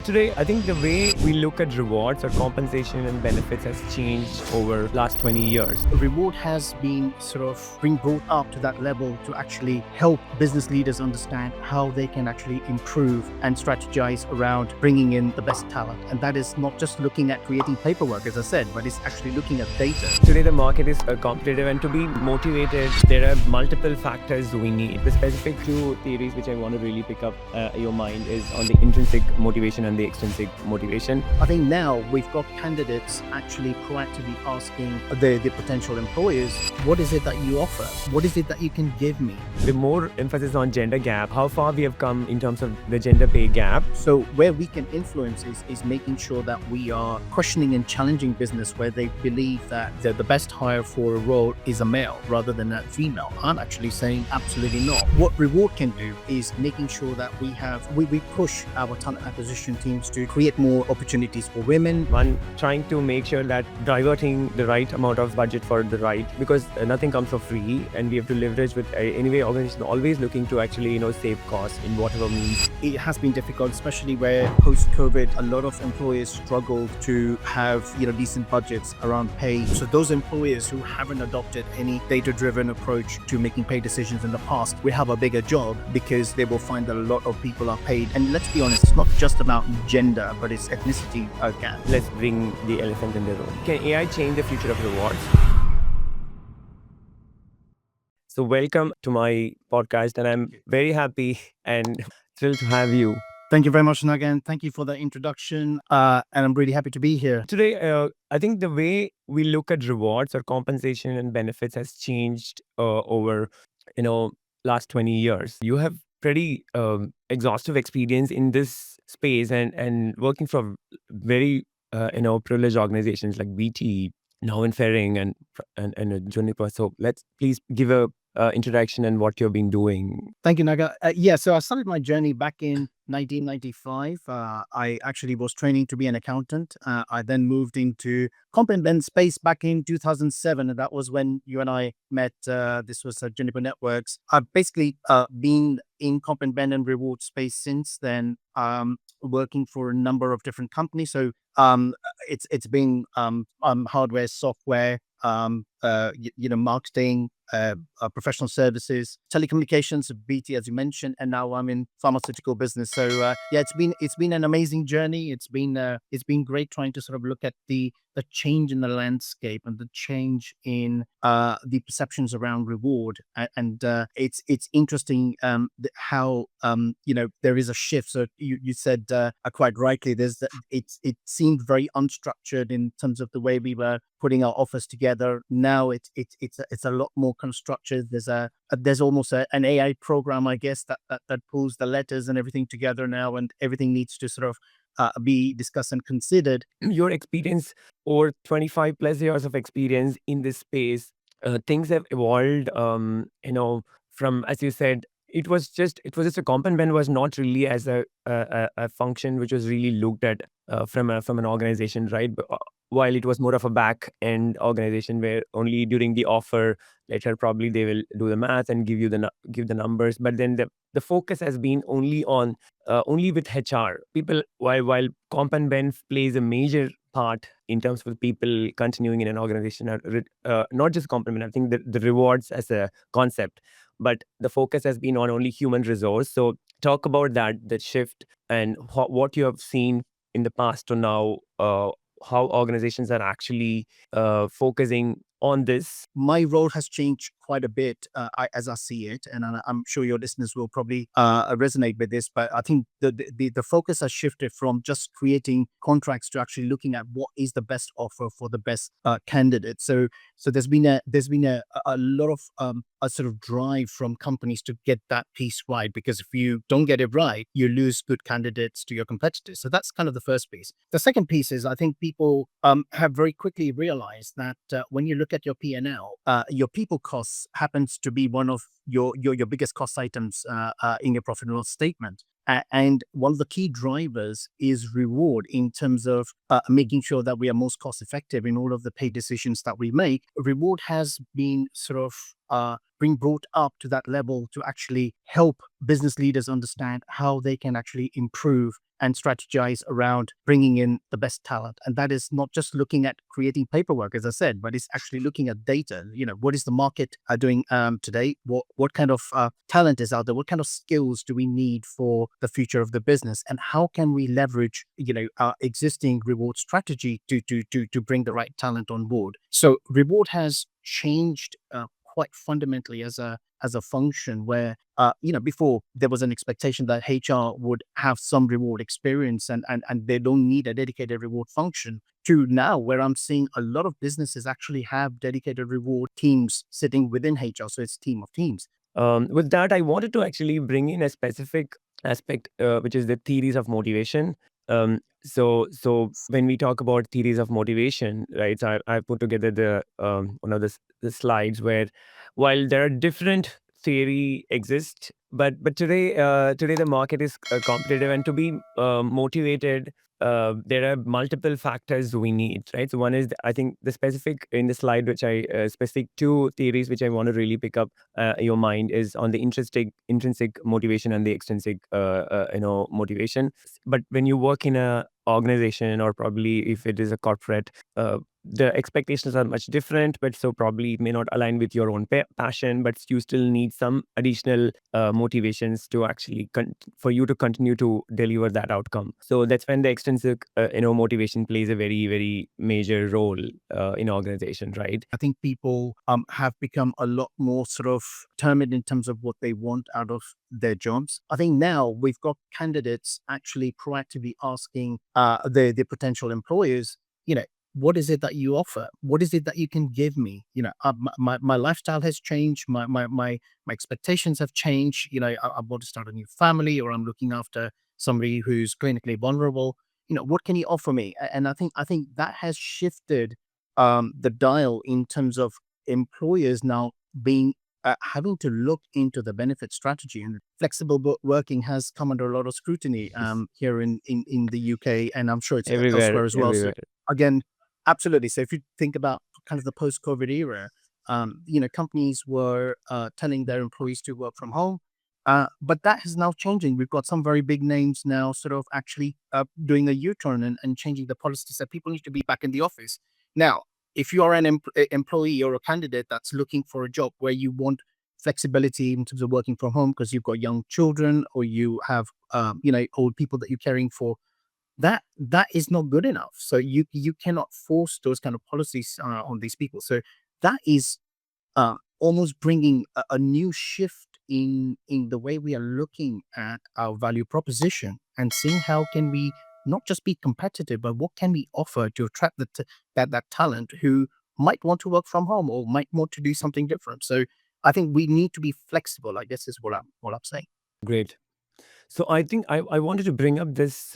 Today, I think the way we look at rewards or compensation and benefits has changed over last 20 years. Reward has been being brought up to that level to actually help business leaders understand how they can actually improve and strategize around bringing in the best talent. And that is not just looking at creating paperwork, as I said, but it's actually looking at data. Today, the market is competitive, and to be motivated, there are multiple factors we need. The specific two theories which I want to really pick up your mind is on the intrinsic motivation and the extrinsic motivation. I think now we've got candidates actually proactively asking the potential employers, what is it that you offer? What is it that you can give me? The more emphasis on gender gap, how far we have come in terms of the gender pay gap. So where we can influence is making sure that we are questioning and challenging business where they believe that the best hire for a role is a male rather than a female. I'm actually saying absolutely not. What Reward can do is making sure that we push our talent acquisition teams to create more opportunities for women. One, trying to make sure that diverting the right amount of budget for the right, because nothing comes for free, and we have to leverage with anyway, organizations always looking to actually save costs in whatever means. It has been difficult, especially where post-COVID, a lot of employers struggled to have decent budgets around pay. So those employers who haven't adopted any data-driven approach to making pay decisions in the past will have a bigger job because they will find that a lot of people are paid. And let's be honest, it's not just about gender, but it's ethnicity gap. Let's bring the elephant in the room. Can AI change the future of rewards? So welcome to my podcast, and I'm very happy and thrilled to have you. Thank you very much, Naga, and thank you for the introduction. And I'm really happy to be here. Today, I think the way we look at rewards or compensation and benefits has changed over, last 20 years. You have pretty exhaustive experience in this space and working for very, privileged organizations like BT, now in Ferring and Juniper. So let's please give a introduction and what you've been doing. Thank you, Naga. So I started my journey back in 1995. I actually was training to be an accountant. I then moved into comp and ben space back in 2007, and that was when you and I met. This was at Juniper Networks. I've basically been in comp and ben and reward space since then, working for a number of different companies. So it's been hardware, software, marketing, professional services, telecommunications, BT, as you mentioned, and now I'm in pharmaceutical business. So it's been an amazing journey. It's been great trying to look at the change in the landscape and the change in the perceptions around reward. And it's interesting how there is a shift. So you said quite rightly, it seemed very unstructured in terms of the way we were putting our offers together. Now it's a lot more constructed. There's almost an AI program, I guess, that pulls the letters and everything together now, and everything needs to be discussed and considered. Your experience over 25 plus years of experience in this space, things have evolved. From, as you said, it was just a comp and ben was not really as a function which was really looked at from an organization, right? But, while it was more of a back end organization where only during the offer letter probably they will do the math and give the numbers, but then the focus has been only with HR people, while comp and ben plays a major part in terms of people continuing in an organization, not just comp and ben. I think the rewards as a concept, but the focus has been on only human resource. So talk about that shift and what you have seen in the past to now, how organizations are actually focusing on this. My role has changed quite a bit as I see it, and I'm sure your listeners will probably resonate with this. But I think the focus has shifted from just creating contracts to actually looking at what is the best offer for the best candidate. So there's been a lot of a drive from companies to get that piece right, because if you don't get it right, you lose good candidates to your competitors. So that's kind of the first piece. The second piece is I think people have very quickly realized that when you look at your P&L, your people costs happens to be one of your biggest cost items in your profit and loss statement. And one of the key drivers is reward in terms of making sure that we are most cost effective in all of the pay decisions that we make. Reward has been being brought up to that level to actually help business leaders understand how they can actually improve and strategize around bringing in the best talent. And that is not just looking at creating paperwork, as I said, but it's actually looking at data. What is the market doing today? What kind of talent is out there? What kind of skills do we need for the future of the business? And how can we leverage, our existing reward strategy to bring the right talent on board? So reward has changed quite fundamentally as a function where before there was an expectation that HR would have some reward experience and they don't need a dedicated reward function, to now where I'm seeing a lot of businesses actually have dedicated reward teams sitting within HR. So it's a team of teams. With that, I wanted to actually bring in a specific aspect, which is the theories of motivation. So when we talk about theories of motivation, right? So I put together one of the slides where, while there are different theory exist, but today the market is competitive, and to be motivated, there are multiple factors we need, right? So one is, I think, the specific in the slide, which I specific two theories which I want to really pick up your mind is on the intrinsic motivation and the extrinsic motivation. But when you work in a organization, or probably if it is a corporate, the expectations are much different, but so probably it may not align with your own passion, but you still need some additional motivations to actually for you to continue to deliver that outcome. So that's when the extrinsic motivation plays a very, very major role in organization, right? I think people have become a lot more sort of determined in terms of what they want out of their jobs. I think now we've got candidates actually proactively asking the potential employers, what is it that you offer? What is it that you can give me? My lifestyle has changed. My expectations have changed. I want to start a new family, or I'm looking after somebody who's clinically vulnerable. What can you offer me? And I think that has shifted the dial in terms of employers now being having to look into the benefit strategy. And flexible working has come under a lot of scrutiny Yes. here in the UK, and I'm sure it's Everywhere, elsewhere as well. So everywhere. again, absolutely. So if you think about kind of the post-COVID era, companies were telling their employees to work from home. But that is now changing. We've got some very big names now sort of actually doing a U-turn and changing the policy that people need to be back in the office. Now, if you are an employee or a candidate that's looking for a job where you want flexibility in terms of working from home because you've got young children, or you have old people that you're caring for, that is not good enough. So you cannot force those kind of policies on these people. So that is almost bringing a new shift in the way we are looking at our value proposition and seeing how can we not just be competitive, but what can we offer to attract that talent who might want to work from home or might want to do something different. So I think we need to be flexible, I guess, is what I'm saying. Great. So I think I wanted to bring up this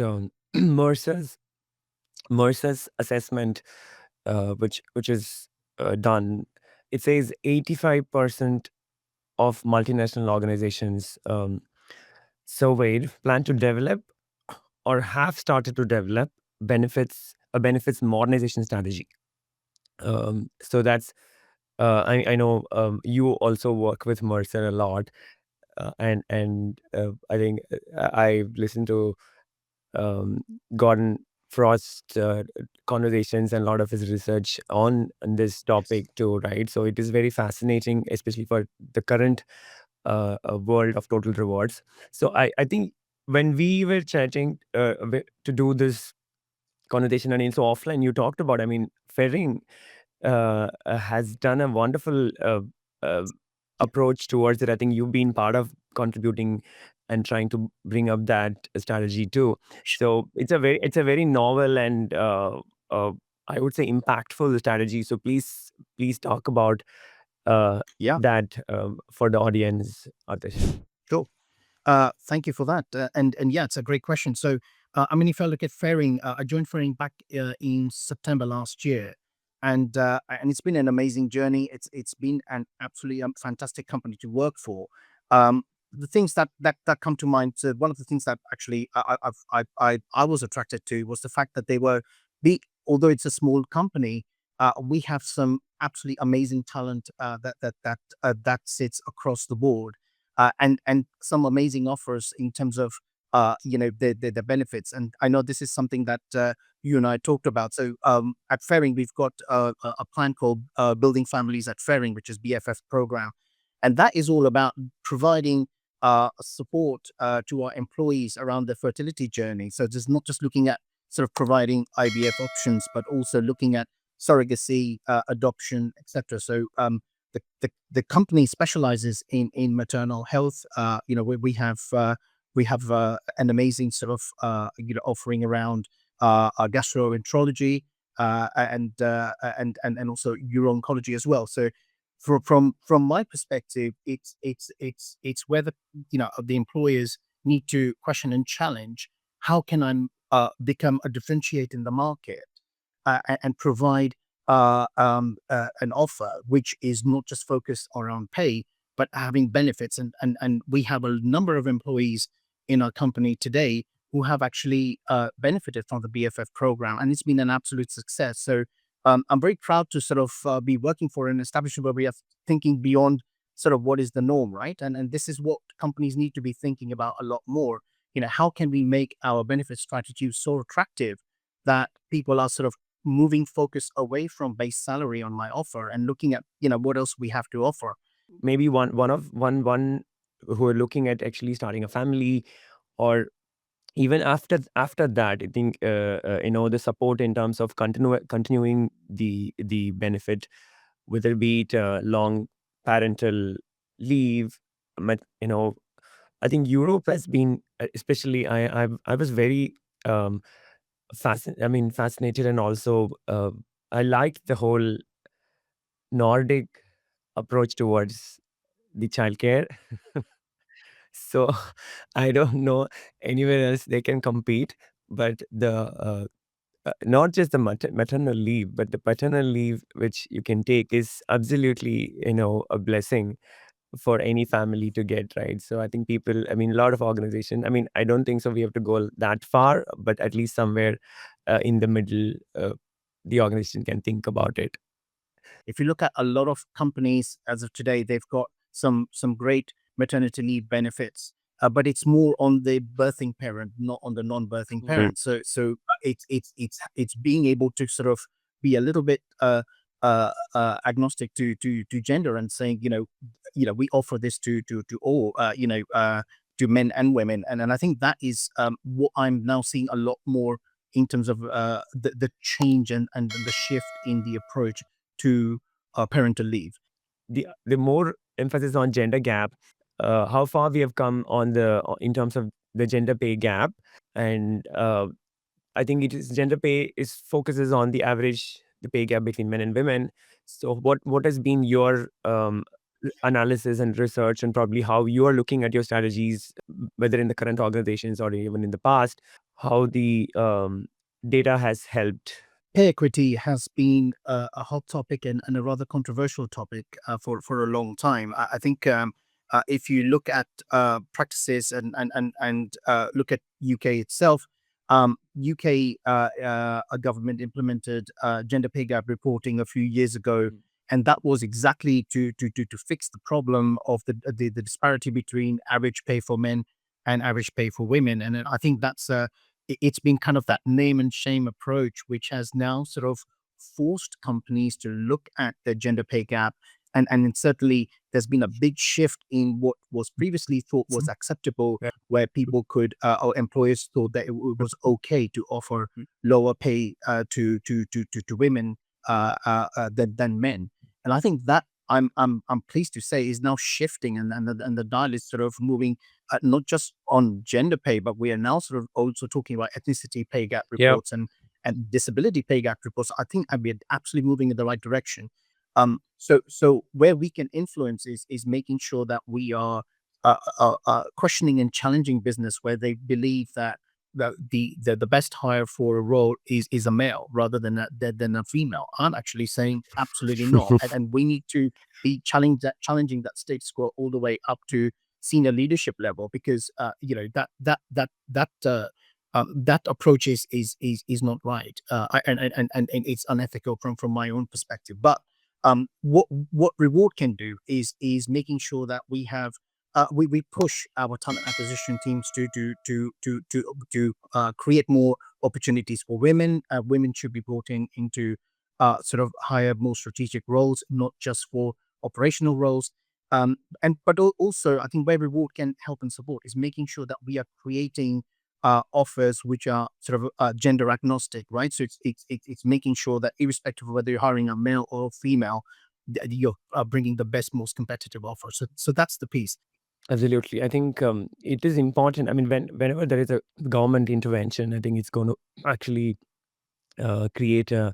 Mercer's Mercer's assessment, which is done. It says 85% of multinational organizations surveyed plan to develop or have started to develop benefits modernization strategy. So that's I know you also work with Mercer a lot, and I think I've listened to um, Gordon Frost conversations and a lot of his research on this topic too, right? So it is very fascinating, especially for the current world of total rewards. So I think when we were chatting to do this conversation and also offline, you talked about, I mean, Ferring has done a wonderful uh, Yeah. approach towards it. I think you've been part of contributing and trying to bring up that strategy too. So it's a very novel and uh, I would say impactful strategy. So please talk about Yeah, that for the audience, Atish. sure. Thank you for that. And yeah, it's a great question. So, I mean, if I look at Ferring, I joined Ferring back in September last year, and it's been an amazing journey. It's been an absolutely fantastic company to work for. The things that come to mind. So one of the things that actually I was attracted to was the fact that they were big. Although it's a small company, we have some absolutely amazing talent that sits across the board, and some amazing offers in terms of the benefits. And I know this is something that you and I talked about. So at Ferring, we've got a plan called Building Families at Ferring, which is BFF program, and that is all about providing support to our employees around their fertility journey. So just not just looking at sort of providing IVF options, but also looking at surrogacy, adoption, etc. So the company specializes in maternal health. We have an amazing sort of offering around gastroenterology and also uro-oncology as well. So from my perspective, it's where the employers need to question and challenge, how can I become a differentiator in the market, and provide an offer which is not just focused around pay, but having benefits. And we have a number of employees in our company today who have actually benefited from the BFF program, and it's been an absolute success. So I'm very proud to sort of be working for an establishment where we are thinking beyond sort of what is the norm, right? And this is what companies need to be thinking about a lot more. How can we make our benefit strategy so attractive that people are sort of moving focus away from base salary on my offer and looking at what else we have to offer. Maybe one who are looking at actually starting a family, or even after that, I think the support in terms of continuing the benefit, whether be it long parental leave. But I think Europe has been, especially I was very fascinated, and also I liked the whole Nordic approach towards the childcare. So I don't know anywhere else they can compete, but not just the maternal leave, but the paternal leave which you can take is absolutely a blessing for any family to get, right? So I think people, a lot of organization, I don't think so we have to go that far, but at least somewhere in the middle, the organization can think about it. If you look at a lot of companies as of today, they've got some great maternity leave benefits, but it's more on the birthing parent, not on the non-birthing parent. So it's being able to sort of be a little bit agnostic to gender, and saying we offer this to all to men and women, and I think that is what I'm now seeing a lot more in terms of the change and the shift in the approach to parental leave. The more emphasis on gender gap, how far we have come in terms of the gender pay gap, and I think it is gender pay is focuses on the pay gap between men and women. So what has been your analysis and research, and probably how you are looking at your strategies, whether in the current organizations or even in the past, how the data has helped? Pay equity has been a hot topic and a rather controversial topic for a long time. I think if you look at practices and look at UK itself, UK a government implemented gender pay gap reporting a few years ago, and that was exactly to fix the problem of the disparity between average pay for men and average pay for women. And I think that's it's been kind of that name and shame approach, which has now sort of forced companies to look at the gender pay gap. And certainly there's been a big shift in what was previously thought was acceptable, where people could, or employers thought that it was okay to offer lower pay to women than men. And I think that I'm pleased to say is now shifting, and the dial is sort of moving not just on gender pay, but we are now sort of also talking about ethnicity pay gap reports and disability pay gap reports. I think we're absolutely moving in the right direction. So where we can influence is making sure that we are questioning and challenging business where they believe that the best hire for a role is a male rather than a female. I'm actually saying absolutely not, and we need to be challenging that status quo all the way up to senior leadership level, because that approach is not right, and it's unethical from my own perspective. But What reward can do is making sure that we push our talent acquisition teams to create more opportunities for women. Women should be brought into sort of higher, more strategic roles, not just for operational roles. And but also, I think where reward can help and support is making sure that we are creating offers which are sort of gender agnostic, right? So it's making sure that irrespective of whether you're hiring a male or female, you're bringing the best, most competitive offer. So that's the piece. Absolutely. I think it is important. I mean, whenever there is a government intervention, I think it's going to actually create a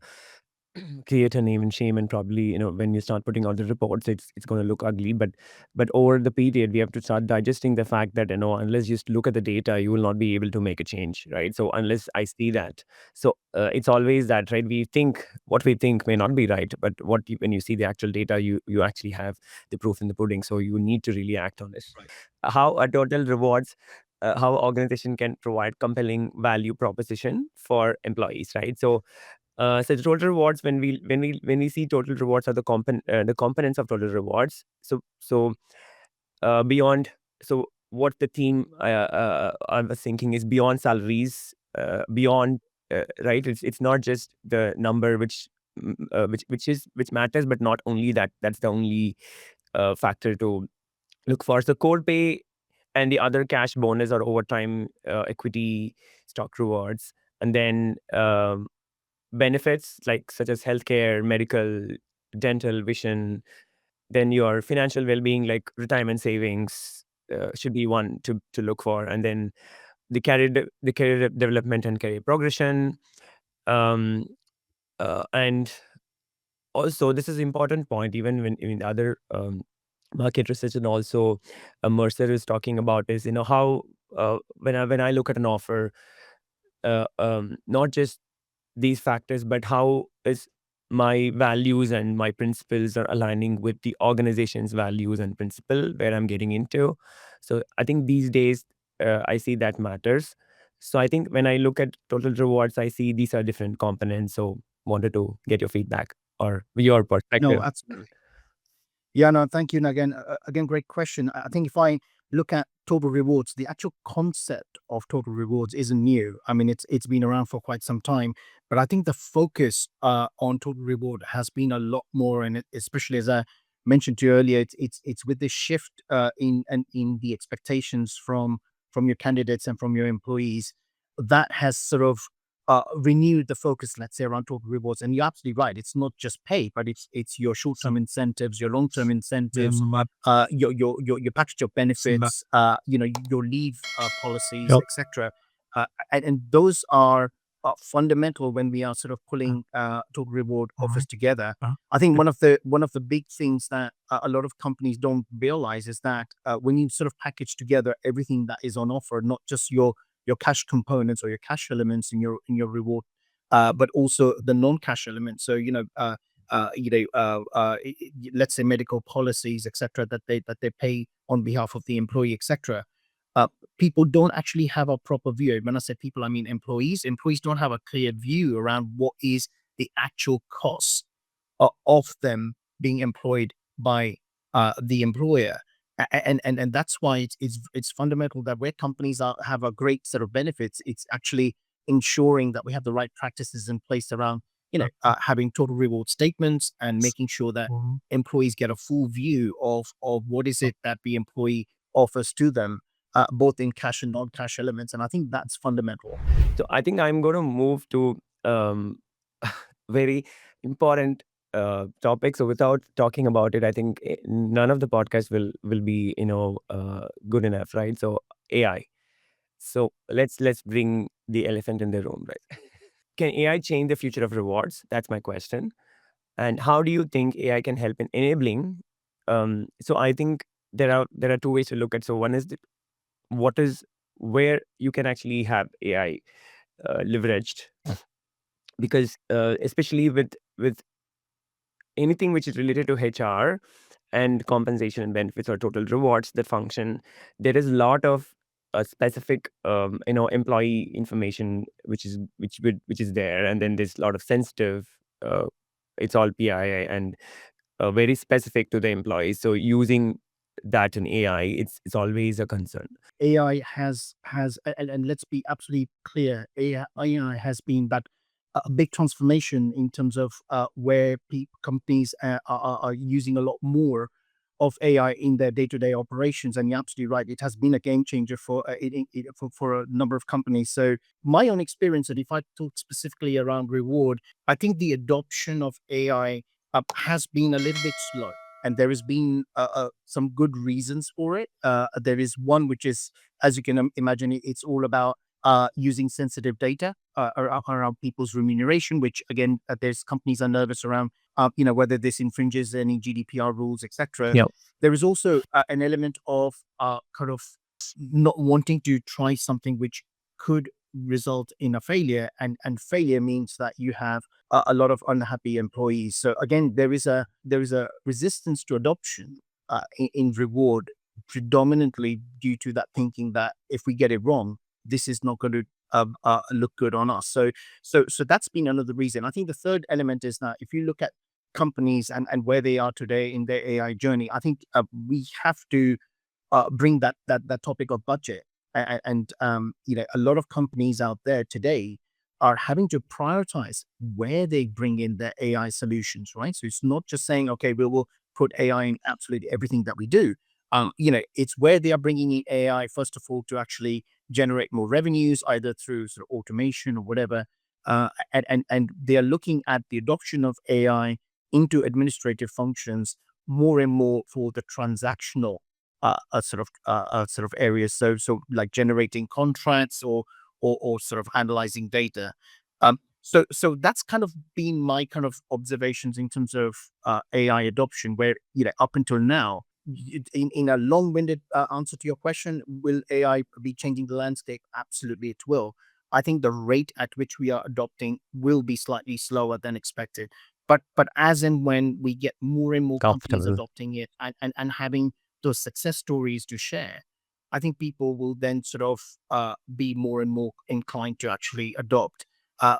create a name and shame, and probably, when you start putting out the reports, it's going to look ugly. But over the period, we have to start digesting the fact that, unless you just look at the data, you will not be able to make a change, right? So unless I see that, so it's always that, right? We think what we think may not be right, but when you see the actual data, you actually have the proof in the pudding. So you need to really act on it. Right. How a total rewards, how organization can provide compelling value proposition for employees, right? So the total rewards, when we see total rewards are the components of total rewards. Beyond, so what the team I was thinking is beyond salaries, beyond, right? It's not just the number which matters, but not only that. That's the only factor to look for. So core pay and the other cash bonus or overtime, equity, stock rewards, and then benefits like such as healthcare, medical, dental, vision. Then your financial well-being, like retirement savings, should be one to look for, and then the career development and career progression. Um, and also, this is important point, even when in other market research, and also Mercer is talking about, is, how, when I look at an offer, not just these factors, but how is my values and my principles are aligning with the organization's values and principle where I'm getting into. So I think these days, I see that matters. So I think when I look at total rewards, I see these are different components. So wanted to get your feedback or your No, perspective. absolutely. Yeah, no, thank you. And again, great question. I think if I look at total rewards, the actual concept of total rewards isn't new. I mean, it's been around for quite some time, but I think the focus on total reward has been a lot more, and especially as I mentioned to you earlier, it's with this shift in the expectations from your candidates and from your employees that has sort of renewed the focus, let's say, around total rewards. And you're absolutely right. It's not just pay, but it's your short-term incentives, your long-term incentives, your package of benefits, your leave policies, Yep. etc. And those are fundamental when we are sort of pulling total reward offers together. I think one of the big things that a lot of companies don't realize is that when you sort of package together everything that is on offer, not just your cash components or your cash elements in your reward, but also the non-cash elements. So let's say medical policies, etc., that they pay on behalf of the employee, etc. Uh, People don't actually have a proper view. When I say people, I mean employees. Employees don't have a clear view around what is the actual cost of them being employed by the employer. And that's why it's fundamental that where companies have a great set of benefits, it's actually ensuring that we have the right practices in place around having total reward statements and making sure that employees get a full view of what is it that the employee offers to them, both in cash and non-cash elements. And I think that's fundamental. So I think I'm going to move to very important topic. So without talking about it, I think none of the podcasts will be good enough, right? So AI. So let's bring the elephant in the room, right? Can AI change the future of rewards? That's my question. And how do you think AI can help in enabling? So I think there are two ways to look at. So one is what is where you can actually have AI leveraged, because especially with anything which is related to HR and compensation and benefits or total rewards that function, there is a lot of specific employee information which is there, and then there's a lot of sensitive. It's all PII, and very specific to the employees. So using that in AI, it's always a concern. AI and let's be absolutely clear, AI has been that a big transformation in terms of where companies are using a lot more of AI in their day-to-day operations. And you're absolutely right; it has been a game changer for a number of companies. So my own experience, and if I talk specifically around reward, I think the adoption of AI has been a little bit slow. And there has been some good reasons for it. There is one which is, as you can imagine, it's all about using sensitive data around people's remuneration, which again, there's companies are nervous around, whether this infringes any GDPR rules, etc. Yeah. There is also an element of kind of not wanting to try something which could result in a failure, and failure means that you have a lot of unhappy employees. So again, there is a resistance to adoption in reward, predominantly due to that thinking that if we get it wrong, this is not going to look good on us. So that's been another reason. I think the third element is that if you look at companies and where they are today in their AI journey, I think we have to bring that topic of budget. And a lot of companies out there today are having to prioritize where they bring in their AI solutions, right? So it's not just saying, okay, we will put AI in absolutely everything that we do. It's where they are bringing in AI, first of all, to actually generate more revenues, either through sort of automation or whatever. And they are looking at the adoption of AI into administrative functions more and more for the transactional sort of areas. So like generating contracts or sort of analyzing data. So that's kind of been my kind of observations in terms of AI adoption, where up until now, in a long-winded answer to your question, will AI be changing the landscape? Absolutely, it will. I think the rate at which we are adopting will be slightly slower than expected. But as and when we get more and more companies Comfortable. adopting it and having those success stories to share, I think people will then sort of be more and more inclined to actually adopt.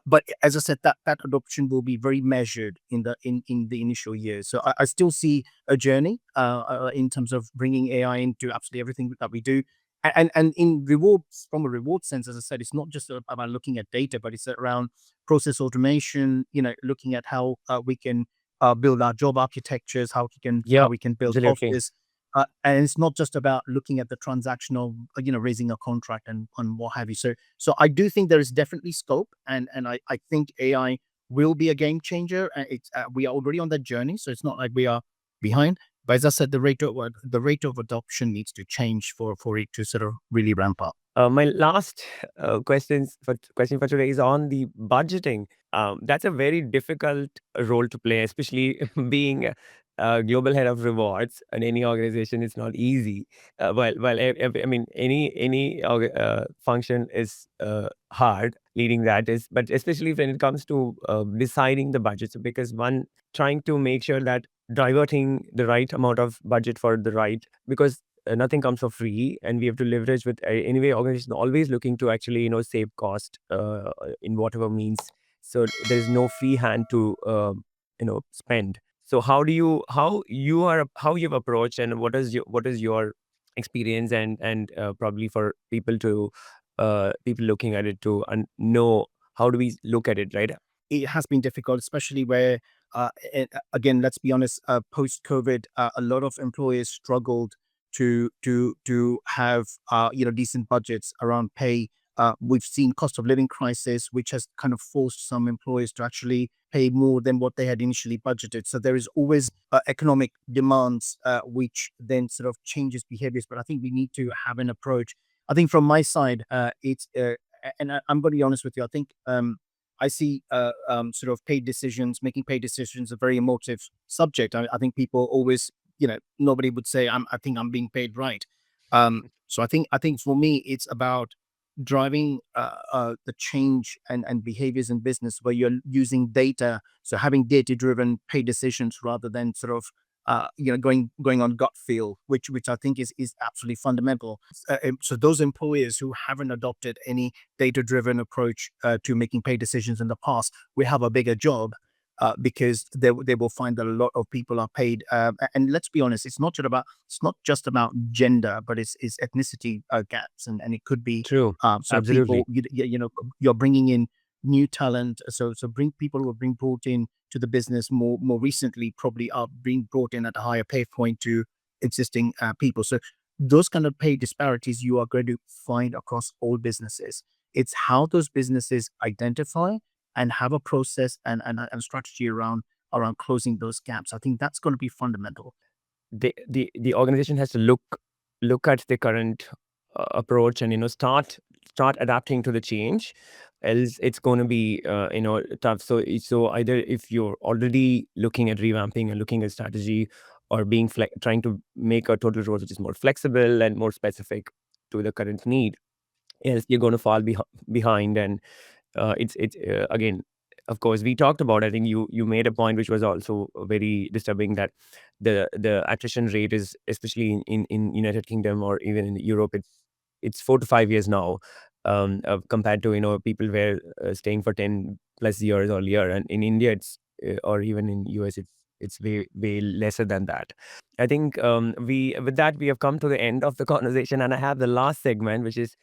But as I said, that adoption will be very measured in the initial years. So I still see a journey in terms of bringing AI into absolutely everything that we do. And in rewards, from a reward sense, as I said, it's not just about looking at data, but it's around process automation. Looking at how we can build our job architectures, how Yeah, we can build absolutely. office. And it's not just about looking at the transactional, raising a contract and what have you. So I do think there is definitely scope, and I think AI will be a game changer. We are already on that journey, so it's not like we are behind. But as I said, the rate of adoption needs to change for it to sort of really ramp up. My last question for today is on the budgeting. That's a very difficult role to play, especially being a global head of rewards in any organization. It's not easy. I mean, any function is hard. Leading that is, but especially when it comes to deciding the budgets, because one trying to make sure that diverting the right amount of budget for the right, because nothing comes for free, and we have to leverage with anyway organization always looking to actually save cost in whatever means. So there is no free hand to spend. So how you've approached, and what is your experience, and probably for people looking at it to know how do we look at it, right? It has been difficult, especially where, again, let's be honest, post COVID, a lot of employers struggled to have decent budgets around pay. We've seen cost of living crisis, which has kind of forced some employers to actually pay more than what they had initially budgeted. So there is always economic demands, which then sort of changes behaviors. But I think we need to have an approach. I think from my side, I'm going to be honest with you. I think I see sort of making paid decisions, a very emotive subject. I think people always, nobody would say, I think I'm being paid right. So I think for me, it's about driving the change and behaviors in business where you're using data. So having data driven paid decisions rather than sort of going on gut feel, which I think is absolutely fundamental. So those employers who haven't adopted any data driven approach to making pay decisions in the past, we have a bigger job. because they will find that a lot of people are paid. And let's be honest, it's not just about gender, but it's ethnicity gaps, and it could be True. so Absolutely. people you're bringing in new talent. So bring people who are being brought in to the business more recently probably are being brought in at a higher pay point to existing people. So those kind of pay disparities you are going to find across all businesses. It's how those businesses identify and have a process and strategy around closing those gaps. I think that's going to be fundamental. The organization has to look at the current approach and start adapting to the change, else it's going to be tough. So either if you're already looking at revamping and looking at strategy, or being trying to make a total role which is more flexible and more specific to the current need, else you're going to fall behind. And it's again, of course, we talked about, I think you made a point which was also very disturbing, that the attrition rate is, especially in United Kingdom or even in Europe, it's 4 to 5 years now, compared to people were staying for 10 plus years earlier, and in India it's or even in US it's way lesser than that. I think we with that we have come to the end of the conversation, and I have the last segment, which is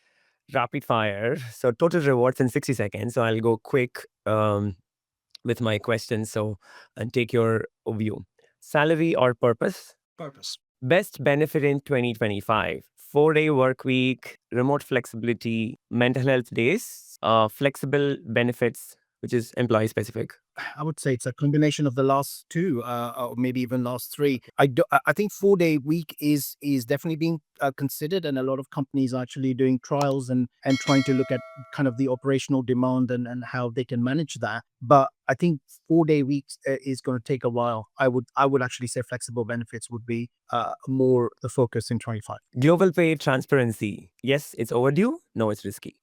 rapid fire. So total rewards in 60 seconds. So I'll go quick with my questions. So, and take your view. Salary or purpose? Purpose. Best benefit in 2025: 4-day work week, remote flexibility, mental health days, flexible benefits, which is employee specific. I would say it's a combination of the last two, or maybe even last three. I think 4-day week is definitely being considered, and a lot of companies are actually doing trials and trying to look at kind of the operational demand and how they can manage that. But I think 4-day weeks is going to take a while. I would actually say flexible benefits would be more the focus in 25. Global pay transparency. Yes, it's overdue. No, it's risky.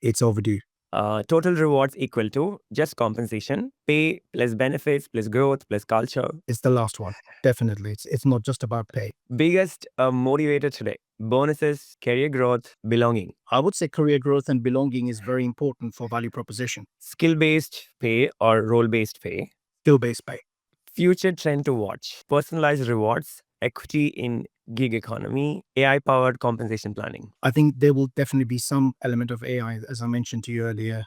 It's overdue. Total rewards equal to just compensation, pay plus benefits plus growth plus culture. It's the last one. Definitely. It's not just about pay. Biggest motivator today: bonuses, career growth, belonging. I would say career growth and belonging is very important for value proposition. Skill based pay or role based pay. Skill-based pay. Future trend to watch: personalized rewards, equity in gig economy, AI powered compensation planning. I think there will definitely be some element of AI, as I mentioned to you earlier.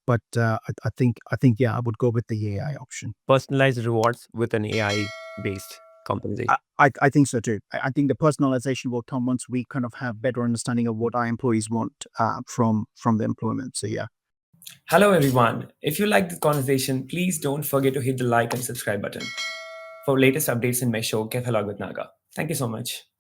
But yeah, I would go with the AI option. Personalized rewards with an AI based compensation. I think so too. I think the personalization will come once we kind of have better understanding of what our employees want from the employment. So yeah. Hello, everyone. If you like this conversation, please don't forget to hit the like and subscribe button for latest updates in my show, Caffelogue with Naga. Thank you so much.